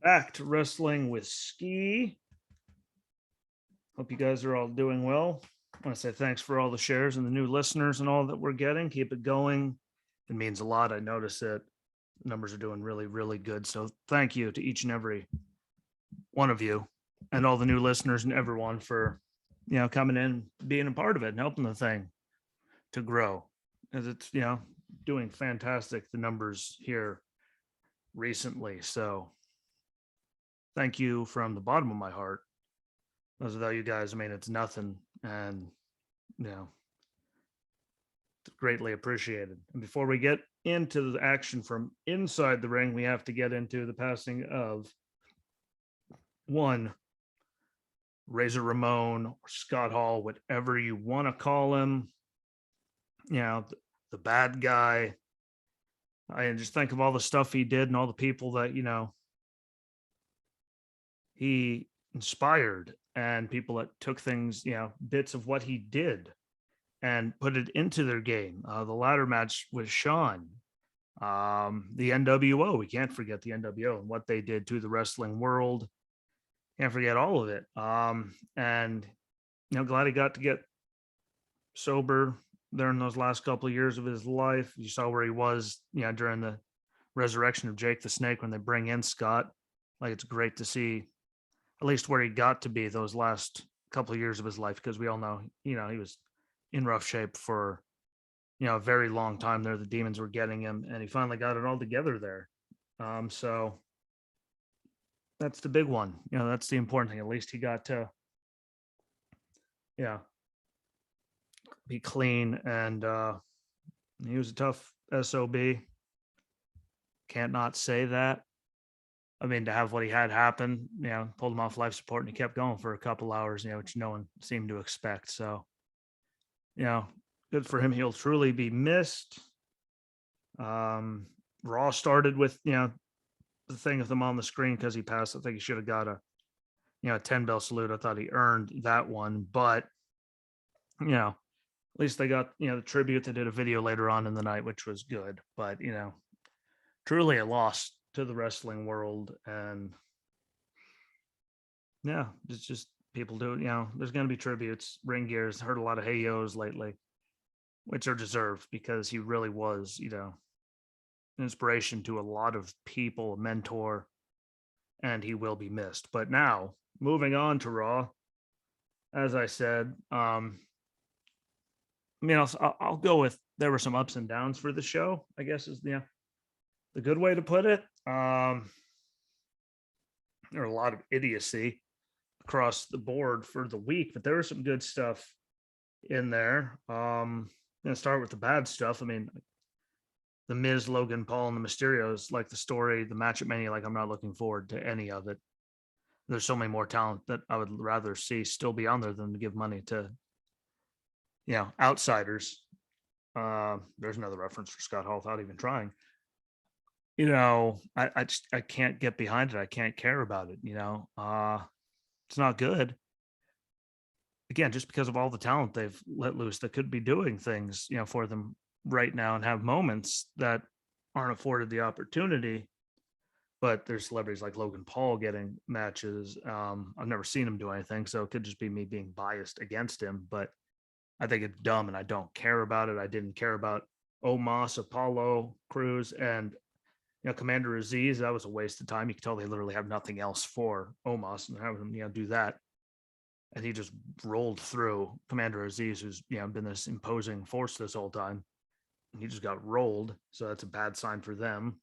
Back to wrestling with Ski. Hope you guys are all doing well. I want to say thanks for all the shares and the new listeners and all that we're getting. Keep it going. It means a lot. I notice that numbers are doing really, really good. So thank you to each and every one of you and all the new listeners and everyone for, coming in, being a part of it and helping the thing to grow. As it's, doing fantastic, the numbers here recently. So thank you from the bottom of my heart. As without you guys, I mean, it's nothing. And, you know, greatly appreciated. And before we get into the action from inside the ring, we have to get into the passing of one Razor Ramon or Scott Hall, whatever you want to call him. The bad guy. I just think of all the stuff he did and all the people that, he inspired and people that took things, bits of what he did and put it into their game. The ladder match with Sean, the NWO. We can't forget the NWO and what they did to the wrestling world. Can't forget all of it. And glad he got to get sober during those last couple of years of his life. You saw where he was, during the resurrection of Jake the Snake when they bring in Scott. Like, it's great to see at least where he got to be those last couple of years of his life, because we all know, he was in rough shape for, a very long time there. The demons were getting him, and he finally got it all together there. So that's the big one. That's the important thing. At least he got to, be clean, and he was a tough SOB. Can't not say that. I mean, to have what he had happen, pulled him off life support and he kept going for a couple hours, which no one seemed to expect. So, good for him. He'll truly be missed. Raw started with, the thing of him on the screen because he passed. I think he should have got a 10 bell salute. I thought he earned that one, but, at least they got, the tribute. They did a video later on in the night, which was good, but, truly a loss to the wrestling world. And it's just people do it. There's going to be tributes. Ring Gear's heard a lot of hey yos lately, which are deserved because he really was, an inspiration to a lot of people, a mentor, and he will be missed. But now moving on to Raw, as I said, I'll go with there were some ups and downs for the show, I guess is the good way to put it. There are a lot of idiocy across the board for the week, but there was some good stuff in there. I'm gonna start with the bad stuff. I mean, the Miz, Logan Paul, and the Mysterios, like the story, the match at Mania, like I'm not looking forward to any of it. There's so many more talent that I would rather see still be on there than to give money to, outsiders. There's another reference for Scott Hall without even trying. I can't get behind it. I can't care about it. It's not good. Again, just because of all the talent they've let loose that could be doing things, for them right now and have moments that aren't afforded the opportunity. But there's celebrities like Logan Paul getting matches. I've never seen him do anything, so it could just be me being biased against him. But I think it's dumb, and I don't care about it. I didn't care about Omos, Apollo, Cruz, and Commander Aziz. That was a waste of time. You can tell they literally have nothing else for Omos and having him, do that. And he just rolled through Commander Aziz, who's been this imposing force this whole time. And he just got rolled, so that's a bad sign for them.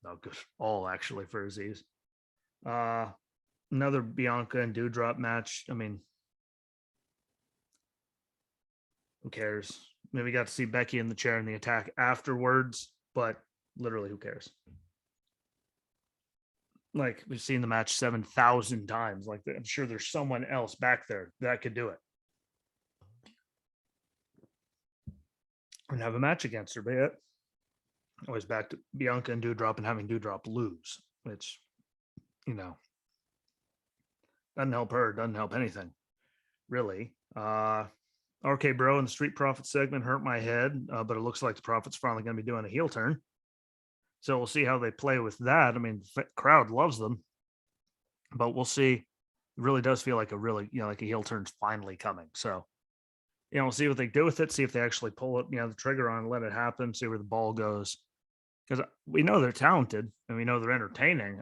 Not good all actually for Aziz. Another Bianca and Doudrop match. I mean, who cares? Maybe we got to see Becky in the chair in the attack afterwards, but literally, who cares? Like, we've seen the match 7,000 times. Like, I'm sure there's someone else back there that could do it and have a match against her. But yet, always back to Bianca and Doudrop and having Doudrop lose, which, doesn't help her, doesn't help anything, really. RK Bro in the Street Profits segment hurt my head, but it looks like the Profits finally going to be doing a heel turn. So we'll see how they play with that. I mean, the crowd loves them, but we'll see. It really does feel like a really, like a heel turn's finally coming. So, we'll see what they do with it, see if they actually pull it, the trigger on, let it happen, see where the ball goes. Because we know they're talented and we know they're entertaining.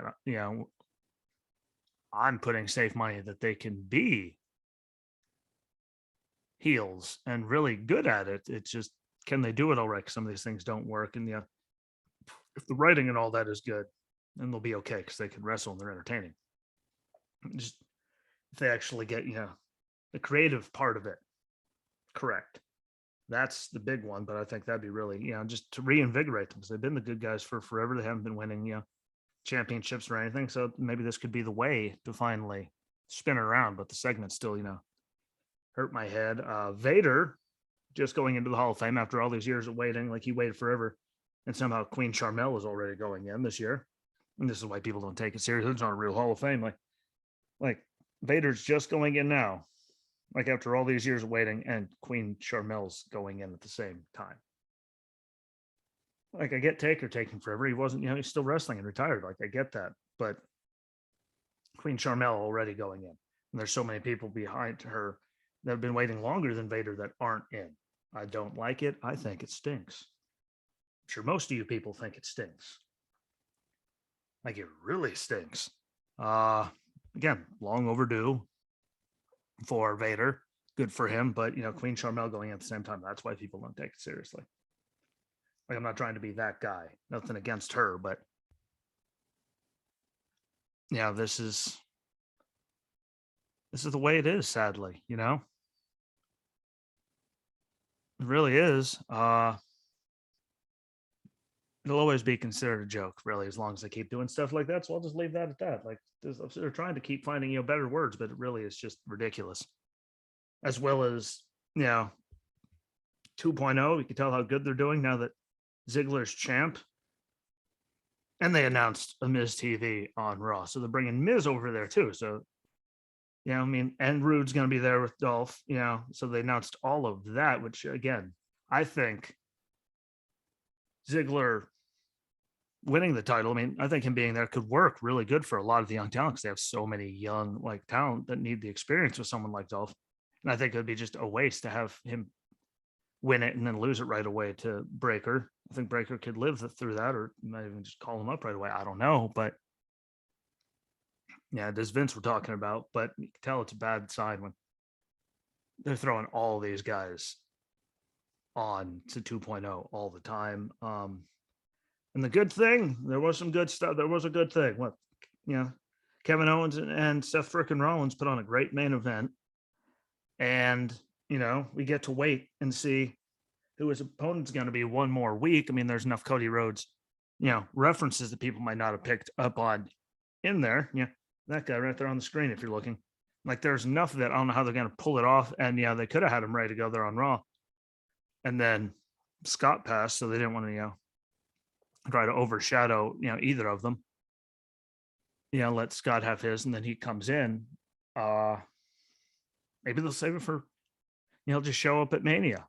I'm putting safe money that they can be heels and really good at it. It's just, can they do it all right? 'Cause some of these things don't work. And if the writing and all that is good, then they'll be okay because they can wrestle and they're entertaining. Just if they actually get, the creative part of it correct. That's the big one, but I think that'd be really, just to reinvigorate them because they've been the good guys for forever. They haven't been winning, championships or anything. So maybe this could be the way to finally spin it around. But the segment still, hurt my head. Vader just going into the Hall of Fame after all these years of waiting, like he waited forever, and somehow Queen Charmel is already going in this year. And this is why people don't take it seriously. It's not a real Hall of Fame. Like Vader's just going in now, like after all these years of waiting, and Queen Charmel's going in at the same time. Like I get Taker taking forever. He wasn't, he's still wrestling and retired. Like I get that, but Queen Charmel already going in, and there's so many people behind her that have been waiting longer than Vader that aren't in. I don't like it. I think it stinks. I'm sure most of you people think it stinks. Like it really stinks. Again, long overdue for Vader. Good for him, but Queen Charmel going at the same time. That's why people don't take it seriously. Like I'm not trying to be that guy. Nothing against her, but this is the way it is, sadly, It really is. It'll always be considered a joke, really, as long as they keep doing stuff like that. So I'll just leave that at that. Like they're trying to keep finding, better words, but it really is just ridiculous. As well as, 2.0, you can tell how good they're doing now that Ziggler's champ. And they announced a Miz TV on Raw. So they're bringing Miz over there too. So, and Rude's going to be there with Dolph, so they announced all of that, which again, I think Ziggler winning the title, I think him being there could work really good for a lot of the young talent because they have so many young, like talent that need the experience with someone like Dolph. And I think it would be just a waste to have him win it and then lose it right away to Breaker. I think Breaker could live through that, or might even just call him up right away. I don't know, but this Vince we're talking about, but you can tell it's a bad sign when they're throwing all these guys on to 2.0 all the time. And the good thing, there was some good stuff. There was a good thing. What, Kevin Owens and Seth frickin' Rollins put on a great main event. And, we get to wait and see who his opponent's going to be one more week. There's enough Cody Rhodes, references that people might not have picked up on in there. That guy right there on the screen, if you're looking. Like, there's enough of that. I don't know how they're going to pull it off. And, they could have had him ready to go there on Raw. And then Scott passed, so they didn't want to, try to overshadow, either of them. Let Scott have his, and then he comes in. Maybe they'll save it for, just show up at Mania.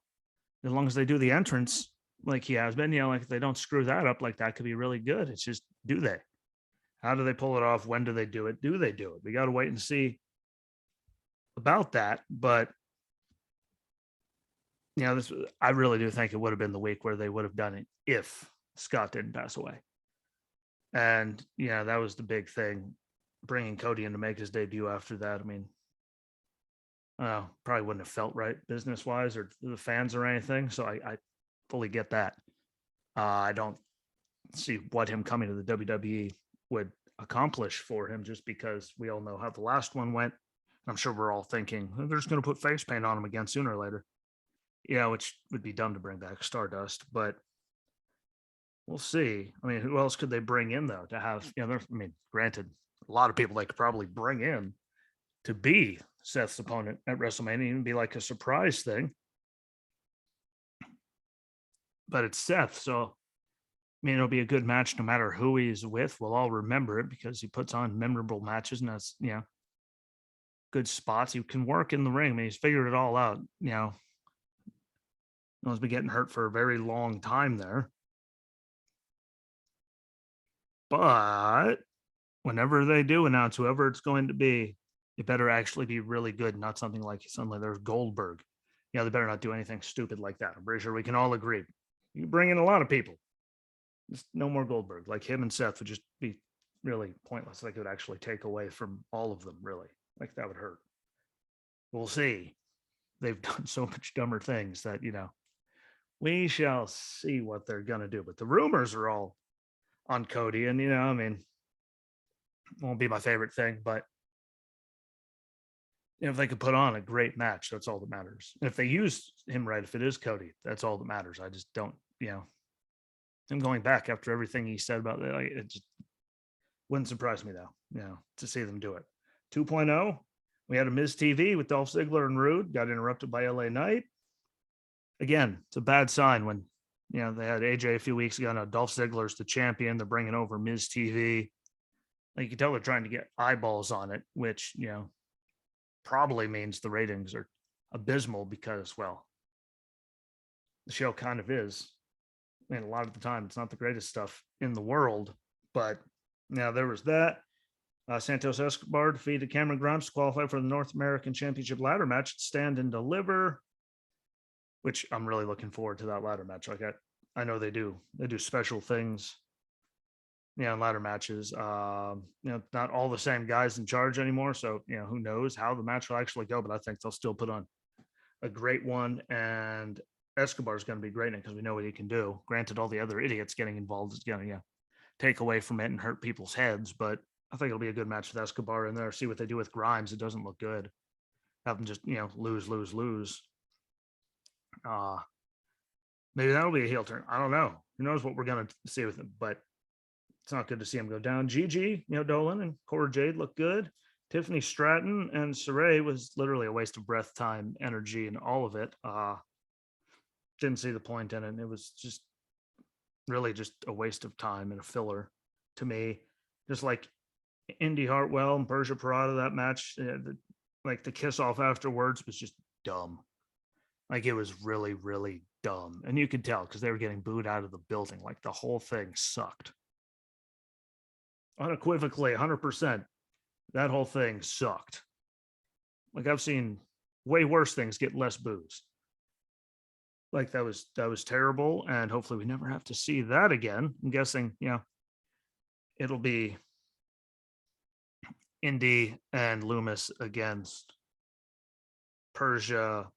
As long as they do the entrance like he has been, like if they don't screw that up, like that could be really good. It's just, do they? How do they pull it off? When do they do it? Do they do it? We got to wait and see about that. But I really do think it would have been the week where they would have done it if Scott didn't pass away. And that was the big thing, bringing Cody in to make his debut after that. Probably wouldn't have felt right business wise or the fans or anything. So I fully get that. I don't see what him coming to the WWE would accomplish for him, just because we all know how the last one went. I'm sure we're all thinking they're just going to put face paint on him again sooner or later. Which would be dumb to bring back Stardust, but we'll see. Who else could they bring in though to have, granted, a lot of people they could probably bring in to be Seth's opponent at WrestleMania and be like a surprise thing. But it's Seth, so it'll be a good match no matter who he's with. We'll all remember it because he puts on memorable matches and that's, good spots. He can work in the ring. He's figured it all out. He's been getting hurt for a very long time there. But whenever they do announce whoever it's going to be, it better actually be really good, not something like suddenly there's Goldberg. Yeah, they better not do anything stupid like that. I'm pretty sure we can all agree. You bring in a lot of people. Just no more Goldberg. Like him and Seth would just be really pointless. Like it would actually take away from all of them, really. Like that would hurt. We'll see. They've done so much dumber things that, we shall see what they're going to do. But the rumors are all on Cody. And, I mean, won't be my favorite thing, but if they could put on a great match, that's all that matters. And if they use him right, if it is Cody, that's all that matters. I just don't, him going back after everything he said about it, like, it just wouldn't surprise me though, to see them do it. 2.0, we had a Miz TV with Dolph Ziggler and Rude, got interrupted by LA Knight. Again, it's a bad sign when, they had AJ a few weeks ago. Now Dolph Ziggler's the champion. They're bringing over Miz TV. Like you can tell they're trying to get eyeballs on it, which, probably means the ratings are abysmal because, well, the show kind of is. I mean, a lot of the time, it's not the greatest stuff in the world, but there was that. Santos Escobar defeated Cameron Grimes to qualify for the North American Championship ladder match, Stand and Deliver, which I'm really looking forward to that ladder match. Like I know they do special things, in ladder matches. Not all the same guys in charge anymore, so who knows how the match will actually go, but I think they'll still put on a great one, and Escobar is going to be great in it because we know what he can do. Granted, all the other idiots getting involved is going to take away from it and hurt people's heads, but I think it'll be a good match with Escobar in there. See what they do with Grimes. It doesn't look good. Have them just lose. Maybe that'll be a heel turn. I don't know. Who knows what we're going to see with him, but it's not good to see him go down. Gigi, Dolan and Cora Jade look good. Tiffany Stratton and Saray was literally a waste of breath, time, energy, and all of it. Didn't see the point in it. It was just really just a waste of time and a filler to me. Just like Indy Hartwell and Persia Parada, that match, like the kiss off afterwards was just dumb. Like it was really, really dumb. And you could tell because they were getting booed out of the building. Like the whole thing sucked. Unequivocally, 100%. That whole thing sucked. Like I've seen way worse things get less boos. Like that was terrible, and hopefully we never have to see that again. I'm guessing, it'll be Indy and Loomis against Persia.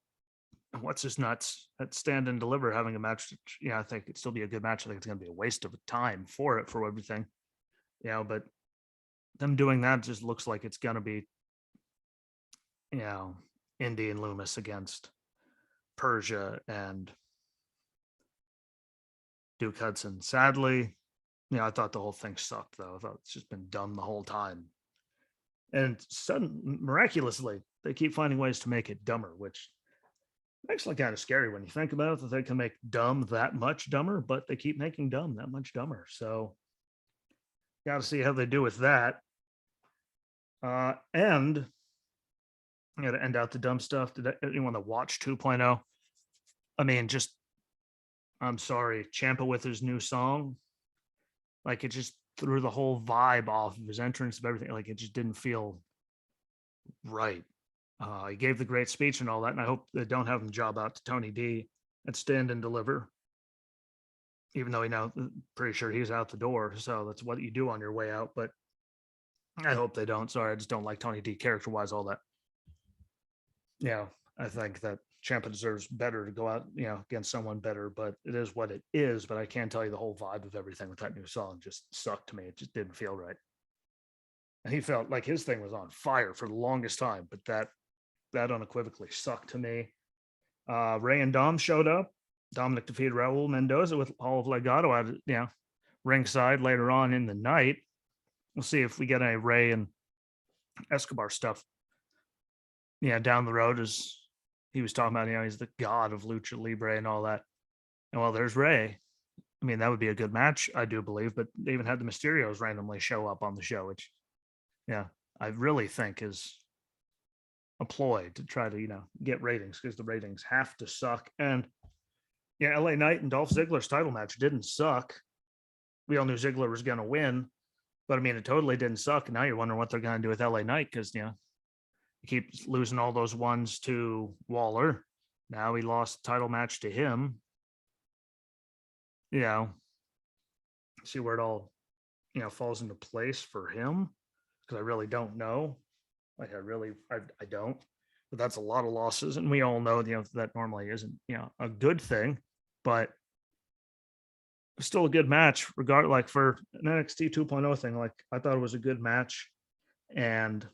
What's his nuts at Stand and Deliver having a match? I think it'd still be a good match. I think it's going to be a waste of time for everything. But them doing that just looks like it's going to be, Indy and Loomis against Persia and Duke Hudson. Sadly, I thought the whole thing sucked, though. I thought it's just been dumb the whole time. And miraculously, they keep finding ways to make it dumber, which actually kind of scary when you think about it, that they can make dumb that much dumber, but they keep making dumb that much dumber. So got to see how they do with that. And to end out the dumb stuff, did anyone that watched 2.0? I mean, just, I'm sorry, Ciampa with his new song, like it just threw the whole vibe off of his entrance of everything. Like it just didn't feel right. He gave the great speech and all that, and I hope they don't have him job out to Tony D and Stand and Deliver, even though pretty sure he's out the door. So that's what you do on your way out. But I hope they don't. Sorry, I just don't like Tony D character-wise, all that. I think that Ciampa deserves better to go out, against someone better, but it is what it is. But I can't tell you the whole vibe of everything with that new song just sucked to me. It just didn't feel right. And he felt like his thing was on fire for the longest time, but that unequivocally sucked to me. Ray and Dom showed up. Dominic defeated Raul Mendoza with Hall of Legado at ringside later on in the night. We'll see if we get any Ray and Escobar stuff. Down the road, as he was talking about, he's the god of Lucha Libre and all that. And well, there's Ray. I mean, that would be a good match, I do believe, but they even had the Mysterios randomly show up on the show, which, I really think is a ploy to try to, get ratings, because the ratings have to suck. And LA Knight and Dolph Ziggler's title match didn't suck. We all knew Ziggler was going to win. But I mean, it totally didn't suck. And now you're wondering what they're going to do with LA Knight because, you keep losing all those ones to Waller. Now he lost title match to him. You know, see where it all, falls into place for him because I really don't know. Like I don't. But that's a lot of losses, and we all know, that normally isn't, a good thing, but still a good match. Like for an NXT 2.0 thing, like I thought it was a good match, and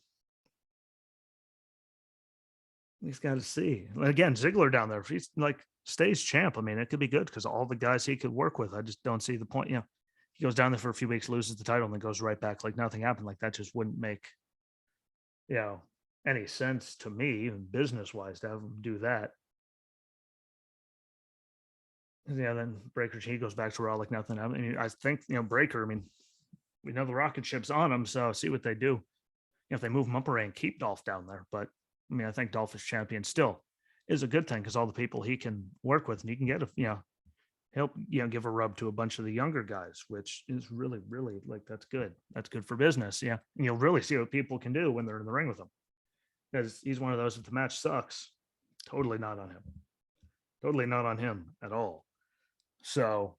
he's got to see again Ziggler down there. If he's like stays champ, I mean, it could be good because all the guys he could work with. I just don't see the point. He goes down there for a few weeks, loses the title, and then goes right back like nothing happened. Like that just wouldn't make any sense to me, business wise, to have him do that. Yeah, then Breaker he goes back to Raw like nothing. I mean, I think Breaker. I mean, we know the rocket ship's on him, so see what they do. If they move him up and keep Dolph down there, but I mean, I think Dolph as champion still is a good thing because all the people he can work with, and he can get help give a rub to a bunch of the younger guys, which is really really like that's good. That's good for business. Yeah, and you'll really see what people can do when they're in the ring with him because he's one of those. If the match sucks, totally not on him. Totally not on him at all. So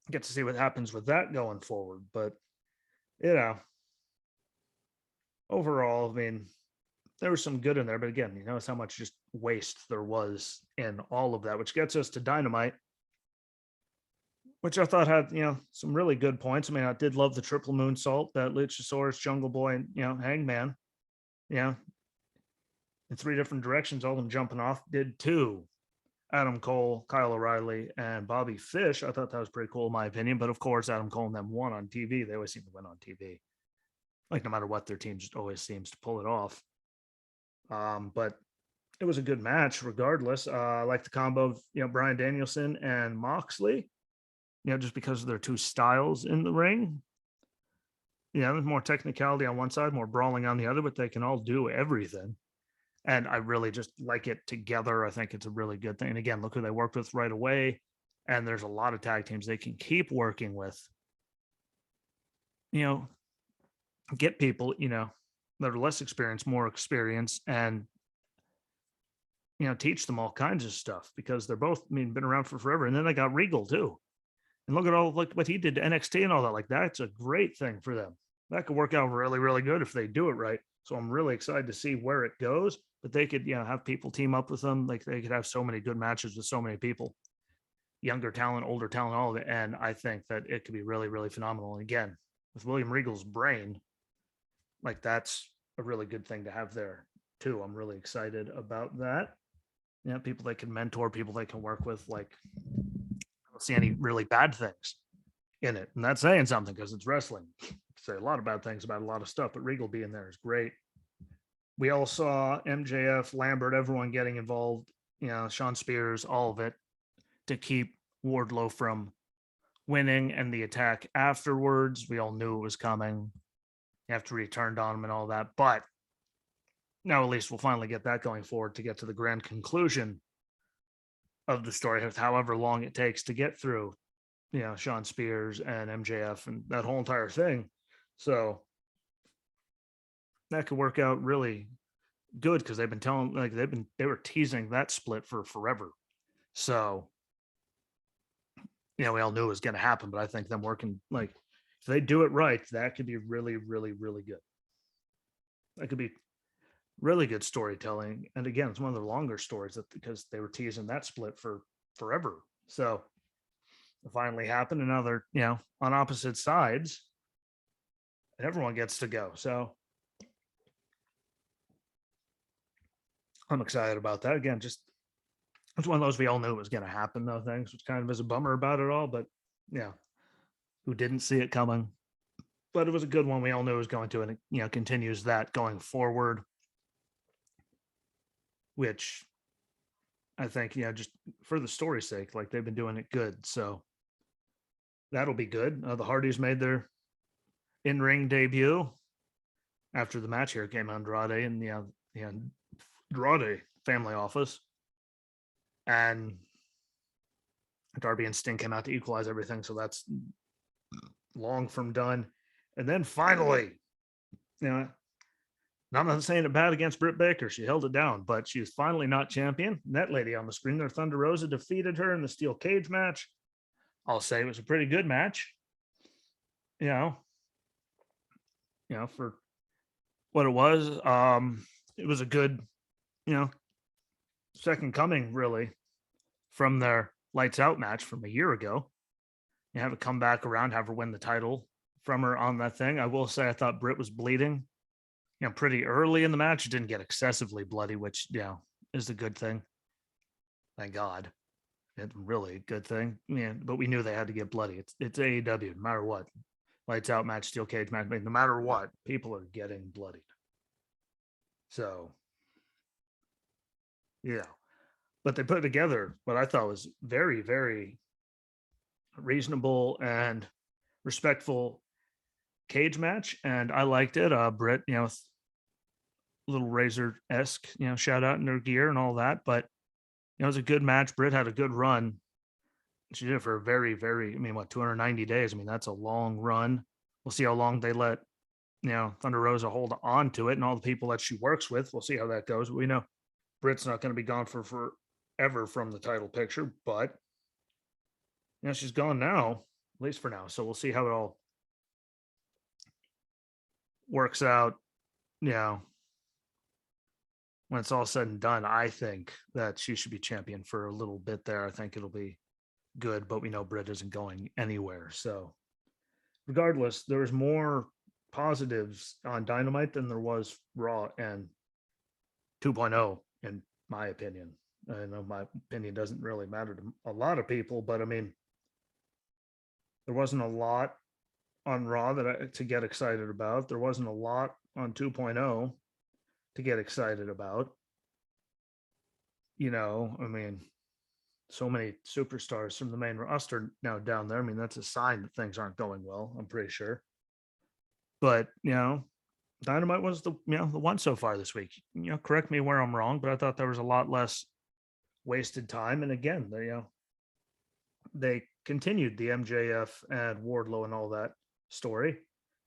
get to see what happens with that going forward. But overall, I mean, there was some good in there, but again, it's how much just waste there was in all of that, which gets us to Dynamite, which I thought had, some really good points. I mean, I did love the triple moonsault that Luchasaurus, Jungle Boy, and, Hangman, in 3 different directions, all of them jumping off, did too. Adam Cole, Kyle O'Reilly, and Bobby Fish. I thought that was pretty cool, in my opinion. But of course, Adam Cole and them won on TV. They always seem to win on TV. Like no matter what, their team just always seems to pull it off. But it was a good match, regardless. I like the combo of Bryan Danielson and Moxley. Just because of their 2 styles in the ring. There's more technicality on one side, more brawling on the other, but they can all do everything. And I really just like it together. I think it's a really good thing. And again, look who they worked with right away. And there's a lot of tag teams they can keep working with. Get people, that are less experienced, more experienced, and teach them all kinds of stuff because they're both, been around for forever. And then they got Regal too. And look at all like what he did to NXT and all that. Like that's a great thing for them. That could work out really, really good if they do it right. So I'm really excited to see where it goes. But they could, have people team up with them. Like they could have so many good matches with so many people, younger talent, older talent, all of it. And I think that it could be really, really phenomenal. And again, with William Regal's brain, like that's a really good thing to have there too. I'm really excited about that. People they can mentor, people they can work with. Like I don't see any really bad things in it. And that's saying something because it's wrestling. Say a lot of bad things about a lot of stuff, but Regal being there is great. We all saw MJF, Lambert, everyone getting involved, Sean Spears, all of it to keep Wardlow from winning, and the attack afterwards. We all knew it was coming after he turned on him and all that. But now at least we'll finally get that going forward to get to the grand conclusion of the story, however long it takes to get through, Sean Spears and MJF and that whole entire thing. So that could work out really good because they've been telling, like they were teasing that split for forever. So, we all knew it was going to happen, but I think them working, like if they do it right, that could be really, really, really good. That could be really good storytelling. And again, it's one of the longer stories because they were teasing that split for forever. So it finally happened, and now they're, on opposite sides, and everyone gets to go. So I'm excited about that. Again, just it's one of those we all knew it was going to happen, though. Things, which kind of is a bummer about it all, but yeah, who didn't see it coming? But it was a good one. We all knew it was going to, and it, continues that going forward, which I think, just for the story's sake, like they've been doing it good. So that'll be good. The Hardys made their in-ring debut after the match here came Andrade in the Andrade family office, and Darby and Sting came out to equalize everything. So that's long from done. And then finally, you know, I'm not saying it bad against Britt Baker. She held it down, but she's finally not champion. And that lady on the screen there, Thunder Rosa, defeated her in the steel cage match. I'll say it was a pretty good match. You know, for what it was. It was a good, you know, second coming really from their lights out match from a year ago. You have it come back around, have her win the title from her on that thing. I will say I thought Britt was bleeding, pretty early in the match. It didn't get excessively bloody, which, is a good thing. Thank God. It's really a good thing. Yeah, but we knew they had to get bloody. It's AEW, no matter what. Lights out match, steel cage match, no matter what, people are getting bloodied. So, yeah. But they put together what I thought was very, very reasonable and respectful cage match, and I liked it. Britt, little Razor-esque, shout out in her gear and all that, but it was a good match. Britt had a good run. She did it for a very, very, 290 days. That's a long run. We'll see how long they let, Thunder Rosa hold on to it, and all the people that she works with. We'll see how that goes. We know Britt's not going to be gone for forever from the title picture, but she's gone now, at least for now. So we'll see how it all works out. When it's all said and done, I think that she should be champion for a little bit there. I think it'll be good, but we know Britt isn't going anywhere. So regardless, there's more positives on Dynamite than there was Raw and 2.0, in my opinion. I know my opinion doesn't really matter to a lot of people, but there wasn't a lot on Raw to get excited about. There wasn't a lot on 2.0 to get excited about. So many superstars from the main roster now down there. That's a sign that things aren't going well, I'm pretty sure. But, Dynamite was the one so far this week. Correct me where I'm wrong, but I thought there was a lot less wasted time. And again, they continued the MJF and Wardlow and all that story.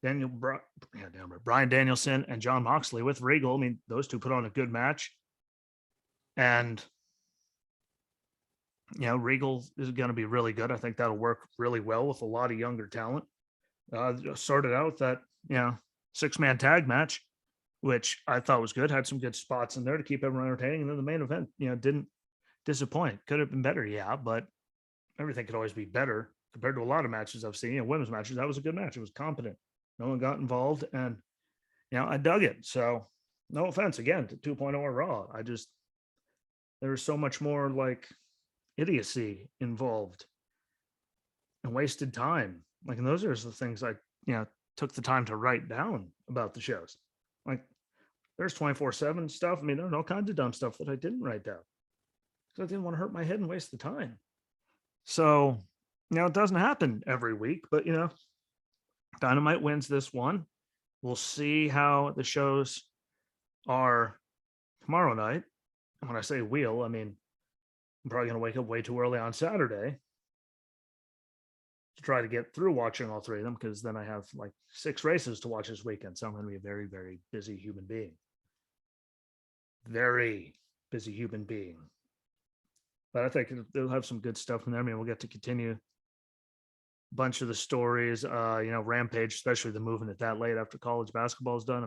Brian Danielson and John Moxley with Regal. Those two put on a good match. And, Regal is going to be really good. I think that'll work really well with a lot of younger talent. Started out that, 6-man tag match, which I thought was good. Had some good spots in there to keep everyone entertaining. And then the main event, didn't disappoint. Could have been better, yeah, but everything could always be better compared to a lot of matches I've seen. Women's matches, that was a good match. It was competent. No one got involved, and I dug it. So, no offense again to 2.0 or Raw. There was so much more like idiocy involved and wasted time. And those are the things I took the time to write down about the shows. There's 24/7 stuff. There's all kinds of dumb stuff that I didn't write down because I didn't want to hurt my head and waste the time. So, it doesn't happen every week, but Dynamite wins this one. We'll see how the shows are tomorrow night. And when I say I'm probably going to wake up way too early on Saturday to try to get through watching all three of them, because then I have 6 races to watch this weekend. So I'm going to be a very, very busy human being. Very busy human being. But I think they'll have some good stuff in there. We'll get to continue bunch of the stories, Rampage, especially the moving it that late after college basketball is done.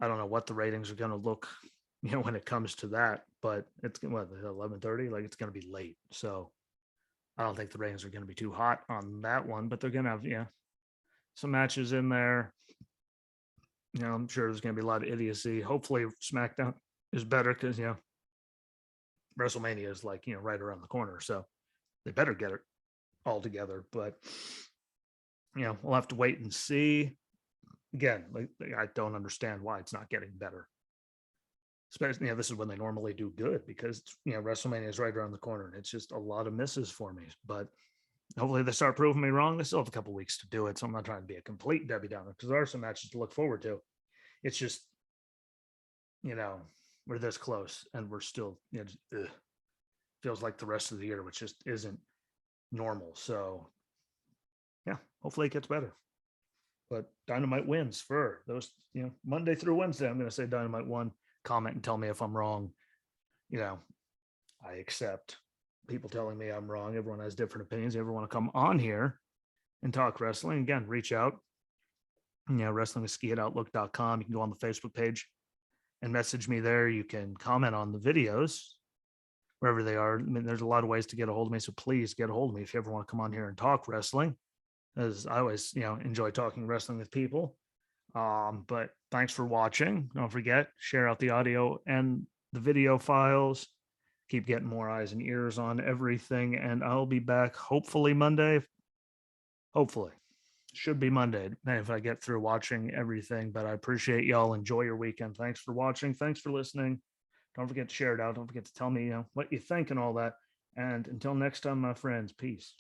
I don't know what the ratings are going to look, when it comes to that, but it's 11:30, it's going to be late. So I don't think the ratings are going to be too hot on that one, but they're going to have, some matches in there. I'm sure there's going to be a lot of idiocy. Hopefully SmackDown is better because, WrestleMania is right around the corner. So they better get it all together, but we'll have to wait and see. Again, I don't understand why it's not getting better. Especially, this is when they normally do good, because WrestleMania is right around the corner, and it's just a lot of misses for me. But hopefully they start proving me wrong. They still have a couple weeks to do it, so I'm not trying to be a complete Debbie Downer, because there are some matches to look forward to. It's just, we're this close, and we're still, feels like the rest of the year, which just isn't normal. So, yeah, hopefully it gets better. but Dynamite wins for those, Monday through Wednesday. I'm going to say Dynamite won. Comment and tell me if I'm wrong. I accept people telling me I'm wrong. Everyone has different opinions. Everyone want to come on here and talk wrestling. Again, reach out. wrestlingwithski@outlook.com. You can go on the Facebook page and message me there. You can comment on the videos wherever they are. I mean, there's a lot of ways to get a hold of me. So please get a hold of me if you ever want to come on here and talk wrestling, as I always, enjoy talking wrestling with people. But thanks for watching. Don't forget, share out the audio and the video files. Keep getting more eyes and ears on everything. And I'll be back hopefully Monday. Hopefully. Should be Monday if I get through watching everything. But I appreciate y'all. Enjoy your weekend. Thanks for watching. Thanks for listening. Don't forget to share it out. Don't forget to tell me what you think and all that. And until next time, my friends, peace.